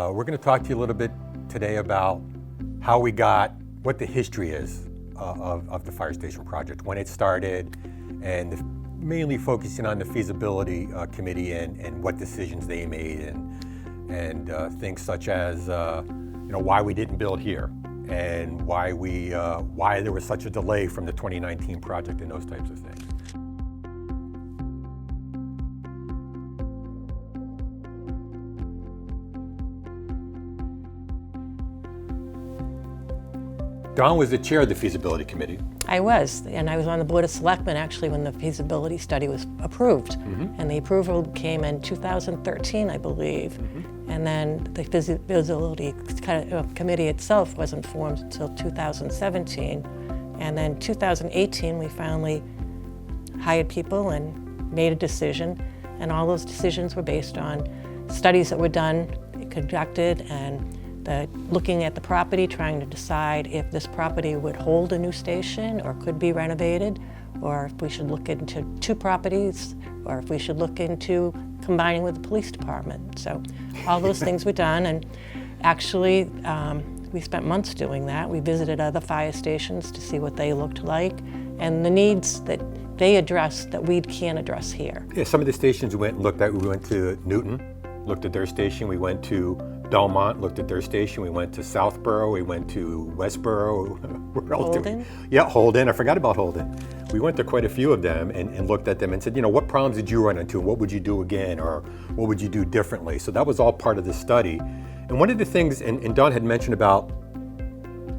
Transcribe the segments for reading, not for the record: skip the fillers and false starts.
We're going to talk to you a little bit today about how we got, what the history is of the fire station project, when it started, and mainly focusing on the feasibility committee and what decisions they made, and things such as why we didn't build here, and why there was such a delay from the 2019 project, and those types of things. Dawn was the chair of the feasibility committee. I was, and I was on the Board of Selectmen actually when the feasibility study was approved. Mm-hmm. And the approval came in 2013, I believe. Mm-hmm. And then the feasibility committee itself wasn't formed until 2017. And then 2018, we finally hired people and made a decision. And all those decisions were based on studies that were done, conducted, and looking at the property, trying to decide if this property would hold a new station or could be renovated, or if we should look into two properties, or if we should look into combining with the police department. So all those things were done, and actually we spent months doing that. We visited other fire stations to see what they looked like and the needs that they addressed that we can't address here. Yeah, some of the stations we went and looked at, we went to Newton, looked at their station, we went to Belmont, looked at their station, we went to Southborough, we went to Westborough. Holden? Yeah, Holden, I forgot about Holden. We went to quite a few of them and looked at them and said, what problems did you run into, and what would you do again, or what would you do differently? So that was all part of the study. And one of the things, and Dawn had mentioned about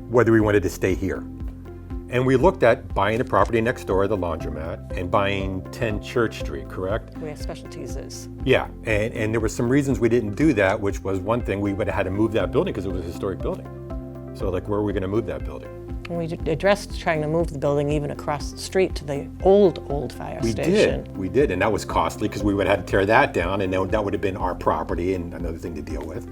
whether we wanted to stay here. And we looked at buying the property next door, the laundromat, and buying 10 Church Street, correct? Where Specialties is. Yeah, and there were some reasons we didn't do that, which was one thing, we would have had to move that building because it was a historic building. So where are we going to move that building? And we addressed trying to move the building even across the street to the old fire station. We did, and that was costly because we would have had to tear that down, and that would have been our property and another thing to deal with.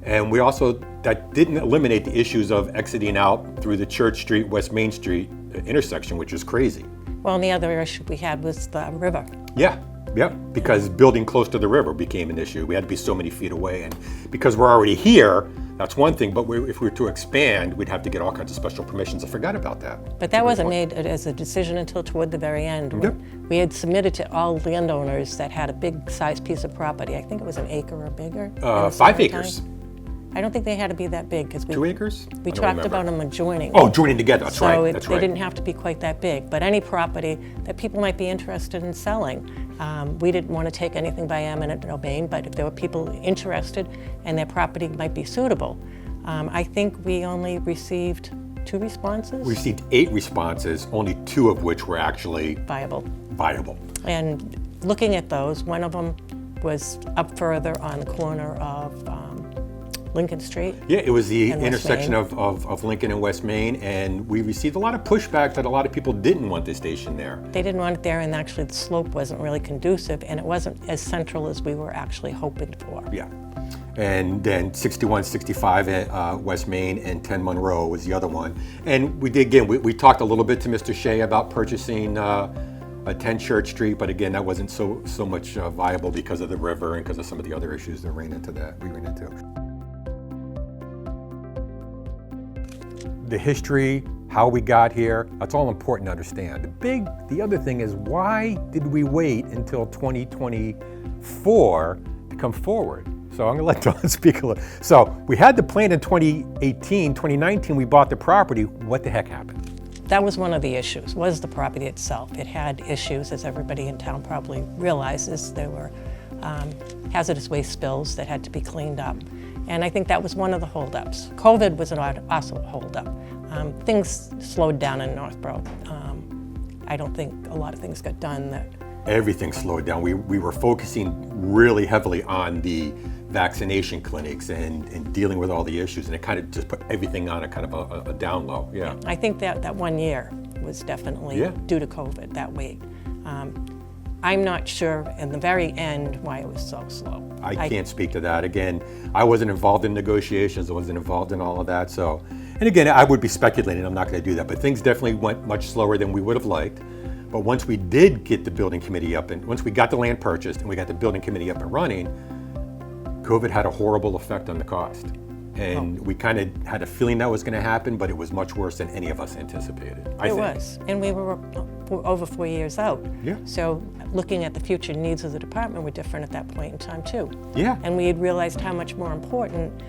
And we also, that didn't eliminate the issues of exiting out through the Church Street, West Main Street intersection, which is crazy. Well, and the other issue we had was the river. Yeah, because building close to the river became an issue. We had to be so many feet away, and because we're already here, that's one thing, but if we were to expand, we'd have to get all kinds of special permissions. I forgot about that. But that wasn't made as a decision until toward the very end. Mm-hmm. We had submitted to all landowners that had a big size piece of property. I think it was an acre or bigger. 5 acres. I don't think they had to be that big because 2 acres? We talked about them adjoining. Oh, joining together. That's right. So they didn't have to be quite that big. But any property that people might be interested in selling, we didn't want to take anything by eminent domain. But if there were people interested and their property might be suitable, I think we only received 2 responses. We received 8 responses, only 2 of which were actually viable. And looking at those, one of them was up further on the corner of Lincoln Street. Yeah, it was the intersection of Lincoln and West Main, and we received a lot of pushback that a lot of people didn't want the station there. They didn't want it there, and actually the slope wasn't really conducive, and it wasn't as central as we were actually hoping for. Yeah, and then 61, 65 at West Main and 10 Monroe was the other one. And we did, again, we talked a little bit to Mr. Shea about purchasing a 10 Church Street, but again, that wasn't so much viable because of the river and because of some of the other issues that we ran into. The history, how we got here, that's all important to understand. The other thing is, why did we wait until 2024 to come forward? So I'm gonna let Dawn speak a little. So we had the plan in 2018, 2019, we bought the property. What the heck happened? That was one of the issues, was the property itself. It had issues, as everybody in town probably realizes. There were hazardous waste spills that had to be cleaned up. And I think that was one of the holdups. COVID was also a holdup. Things slowed down in Northborough. I don't think a lot of things got done. Everything slowed down. We were focusing really heavily on the vaccination clinics and dealing with all the issues, and it kind of just put everything on a kind of a down low. Yeah. I think that 1 year was definitely due to COVID, that wait. I'm not sure in the very end why it was so slow. I can't speak to that. Again, I wasn't involved in negotiations, I wasn't involved in all of that. So, and again, I would be speculating, I'm not going to do that, but things definitely went much slower than we would have liked. But once we did get the building committee up, and once we got the land purchased and we got the building committee up and running, COVID had a horrible effect on the cost. And we kind of had a feeling that was going to happen, but it was much worse than any of us anticipated. I think. was, and we were over 4 years out. Yeah. So looking at the future needs of the department were different at that point in time too. Yeah. And we had realized how much more important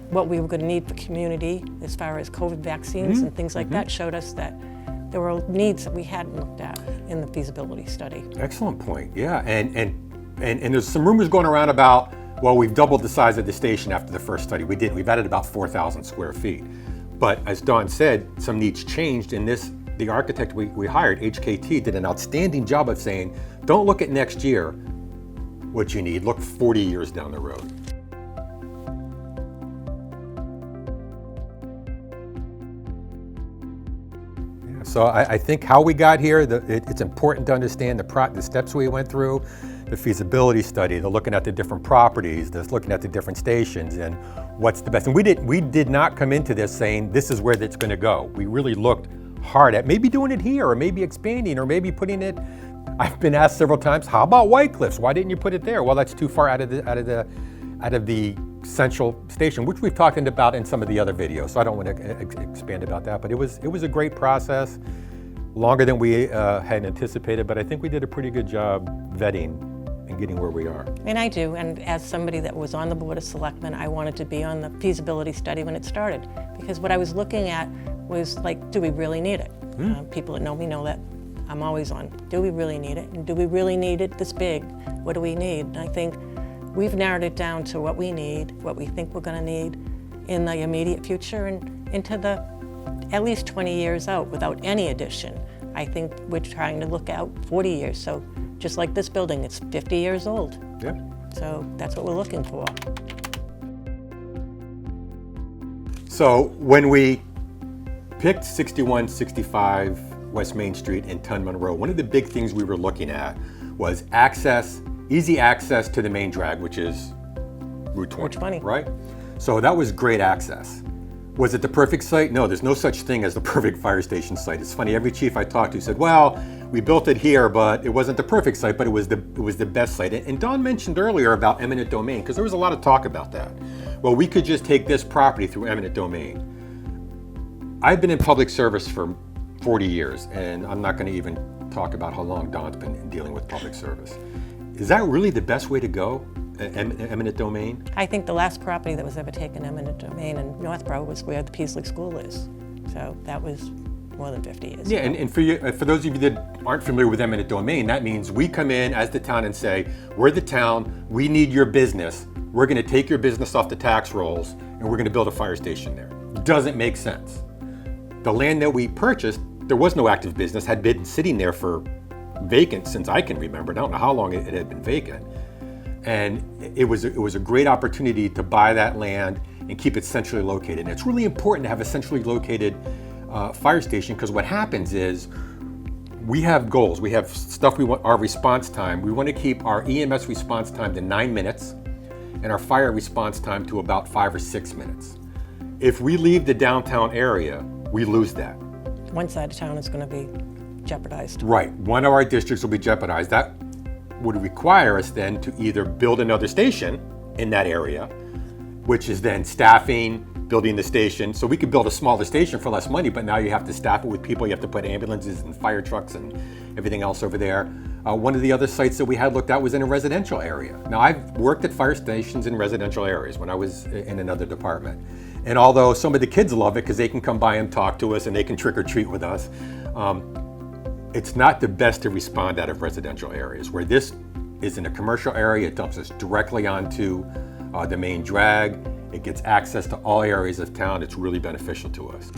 what we were going to need for community as far as COVID vaccines and things like that showed us that there were needs that we hadn't looked at in the feasibility study. Excellent point. Yeah, and there's some rumors going around about, well, we've doubled the size of the station after the first study. We didn't. We've added about 4,000 square feet. But as Dawn said, some needs changed, and the architect we hired, HKT, did an outstanding job of saying, don't look at next year what you need, look 40 years down the road. Yeah, so I think how we got here, it's important to understand the steps we went through, the feasibility study, the looking at the different properties, the looking at the different stations and what's the best. And we did not come into this saying this is where it's going to go. We really looked hard at maybe doing it here, or maybe expanding, or maybe putting it. I've been asked several times, how about White Cliffs? Why didn't you put it there? Well, that's too far out of the central station, which we've talked about in some of the other videos. So I don't want to expand about that. But it was a great process, longer than we had anticipated. But I think we did a pretty good job vetting and getting where we are. And I do, and as somebody that was on the Board of Selectmen, I wanted to be on the feasibility study when it started, because what I was looking at was like, do we really need it? People that know me know that I'm always on, do we really need it? And do we really need it this big? What do we need? And I think we've narrowed it down to what we need, what we think we're gonna need in the immediate future and into the at least 20 years out without any addition. I think we're trying to look out 40 years. So just like this building, it's 50 years old. Yeah. So that's what we're looking for. So when we picked 6165 West Main Street in Ton Monroe, one of the big things we were looking at was easy access to the main drag, which is Route 20, right? So that was great access. Was it the perfect site? No, there's no such thing as the perfect fire station site. It's funny, every chief I talked to said, well, we built it here, but it wasn't the perfect site, but it was the best site. And Dawn mentioned earlier about eminent domain, because there was a lot of talk about that. Well, we could just take this property through eminent domain. I've been in public service for 40 years, and I'm not going to even talk about how long Dawn's been dealing with public service. Is that really the best way to go, eminent domain? I think the last property that was ever taken eminent domain in Northborough was where the Peasley School is. So that was more than 50 years Yeah, ago. and for those of you that aren't familiar with eminent domain, that means we come in as the town and say, we're the town, we need your business, we're going to take your business off the tax rolls, and we're going to build a fire station there. Doesn't make sense. The land that we purchased, there was no active business, had been sitting there for vacant since I can remember. I don't know how long it had been vacant. And it was a great opportunity to buy that land and keep it centrally located. And it's really important to have a centrally located fire station, because what happens is we have goals. We have stuff we want, our response time. We want to keep our EMS response time to 9 minutes and our fire response time to about 5 or 6 minutes. If we leave the downtown area, we lose that. One side of town is going to be jeopardized. Right, one of our districts will be jeopardized. That would require us then to either build another station in that area, which is then staffing, building the station. So we could build a smaller station for less money, but now you have to staff it with people. You have to put ambulances and fire trucks and everything else over there. One of the other sites that we had looked at was in a residential area. Now, I've worked at fire stations in residential areas when I was in another department. And although some of the kids love it because they can come by and talk to us and they can trick or treat with us, it's not the best to respond out of residential areas. Where this is in a commercial area, it dumps us directly onto the main drag. It gets access to all areas of town. It's really beneficial to us.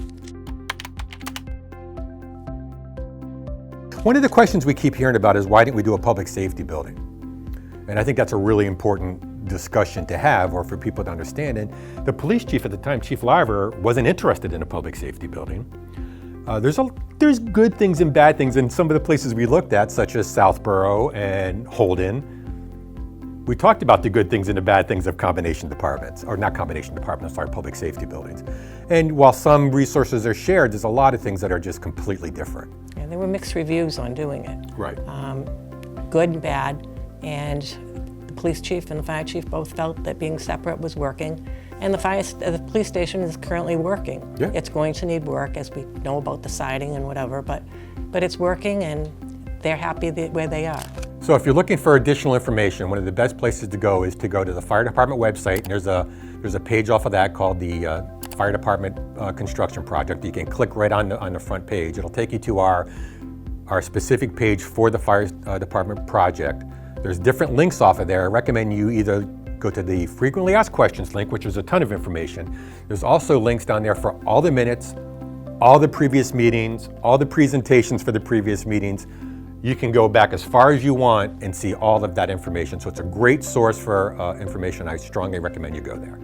One of the questions we keep hearing about is, why didn't we do a public safety building? And I think that's a really important discussion to have, or for people to understand. And the police chief at the time, Chief Liver, wasn't interested in a public safety building. There's good things and bad things in some of the places we looked at, such as Southborough and Holden. We talked about the good things and the bad things of combination departments, or not combination departments, sorry, public safety buildings. And while some resources are shared, there's a lot of things that are just completely different. Yeah, there were mixed reviews on doing it. Right. Good and bad, and the police chief and the fire chief both felt that being separate was working. And the police station is currently working. Yeah. It's going to need work, as we know about the siding and whatever, but it's working, and they're happy where they are. So if you're looking for additional information, one of the best places to go is to go to the fire department website, and there's a page off of that called the Fire Department Construction Project. You can click right on the front page. It'll take you to our specific page for the fire department project. There's different links off of there. I recommend you either go to the frequently asked questions link, which is a ton of information. There's also links down there for all the minutes, all the previous meetings, all the presentations for the previous meetings. You can go back as far as you want and see all of that information. So it's a great source for information. I strongly recommend you go there.